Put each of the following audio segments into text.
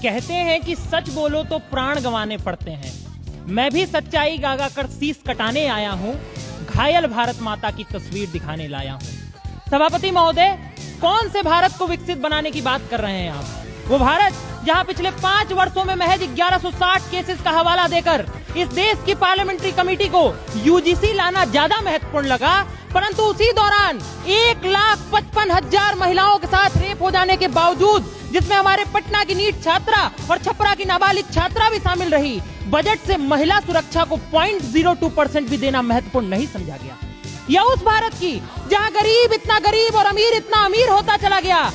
कहते हैं कि सच बोलो तो प्राण गंवाने पड़ते हैं। मैं भी सच्चाई गागा कर शीश कटाने आया हूं, घायल भारत माता की तस्वीर दिखाने लाया हूं। सभापति महोदय, कौन से भारत को विकसित बनाने की बात कर रहे हैं आप? वो भारत जहां पिछले 5 वर्षों में महज 1160 केसेस का हवाला देकर इस देश की पार्लियामेंट्री कमेटी को यूजीसी लाना ज्यादा महत्वपूर्ण लगा, परंतु उसी दौरान 1,55,000 महिलाओं के साथ रेप हो जाने के बावजूद, जिसमें हमारे पटना की नीट छात्रा और छपरा की नाबालिग छात्रा भी शामिल रही, बजट से महिला सुरक्षा को 0.02% भी देना महत्वपूर्ण नहीं समझा गया। या उस भारत की जहां गरीब इतना गरीब और अमीर इतना अमीर होता चला गया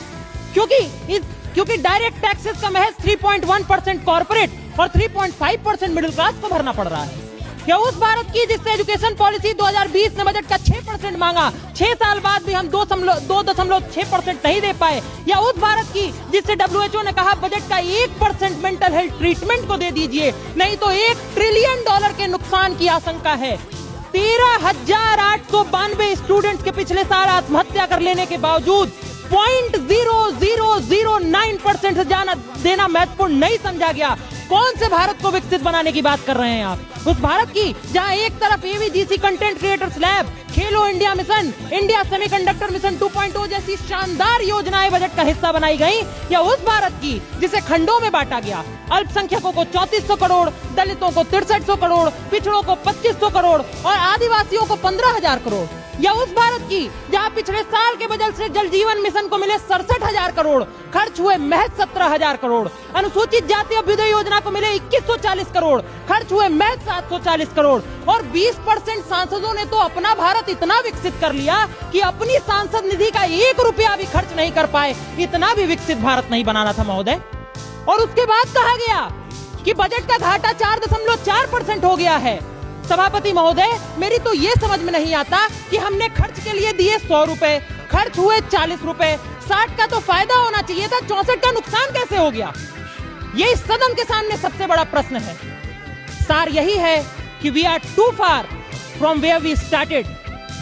क्योंकि डायरेक्ट टैक्सेस का महज 3.1% कॉर्पोरेट और 3.5% मिडिल क्लास को भरना पड़ रहा है। या उस भारत की जिससे एजुकेशन पॉलिसी 2020 ने बजट का 6% मांगा, 6 साल बाद भी हम 2.6% नहीं दे पाए। या उस भारत की जिससे WHO ने कहा बजट का 1% मेंटल हेल्थ ट्रीटमेंट को दे दीजिए, नहीं तो $1 ट्रिलियन के नुकसान की आशंका है। 13,892 स्टूडेंट्स के पिछले साल आत्महत्या कर लेने के बावजूद 0.0009% से ज्यादा देना महत्वपूर्ण नहीं समझा गया। कौन से भारत को विकसित बनाने की बात कर रहे हैं आप? उस भारत की जहां एक तरफ AVGC कंटेंट क्रिएटर्स लैब, खेलो India mission, India semiconductor mission 2.0 जैसी शानदार योजनाएं बजट का हिस्सा बनाई गई। या उस भारत की जिसे खंडों में बांटा गया, अल्पसंख्यकों को 3400 करोड़, दलितों को 6300 करोड़, पिछड़ों को 2500 करोड़ और आदिवासियों को 15,000 करोड़। या उस भारत की जहां पिछले साल के बजट से जल जीवन मिशन को मिले 67,000 करोड़, खर्च हुए महज 17,000 करोड़। अनुसूचित जाति अभ्युदय योजना को मिले 2140 करोड़, खर्च हुए महज 740 करोड़। और 20% सांसदों ने तो अपना भारत इतना विकसित कर लिया कि अपनी सांसद निधि का 1 रुपया भी खर्च नहीं कर पाए। इतना भी विकसित भारत नहीं बनाना था महोदय। और उसके बाद कहा गया कि बजट का घाटा 4.4% हो गया है। सभापति महोदय, मेरी तो ये समझ में नहीं आता कि हमने खर्च के लिए दिए 100 रुपए, खर्च हुए 40 रुपए, 60 का तो फायदा होना चाहिए था, 64 का नुकसान कैसे हो गया? ये इस सदन के सामने सबसे बड़ा प्रश्न है। सार यही है कि we are too far from where we started,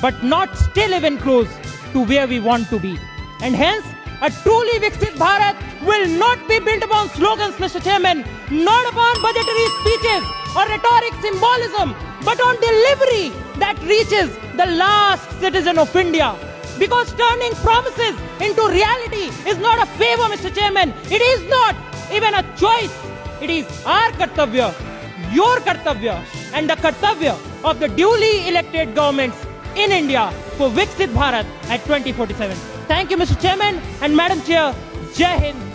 but not still even close to where we want to be, and hence a truly Viksit Bharat will not be built upon slogans, Mr. Chairman, not upon budgetary speeches or rhetoric symbolism, but on delivery that reaches the last citizen of India. Because turning promises into reality is not a favor, Mr. Chairman. It is not even a choice. It is our kartavya, your kartavya, and the kartavya of the duly elected governments in India for Viksit Bharat at 2047. Thank you, Mr. Chairman and Madam Chair. Jai Hind.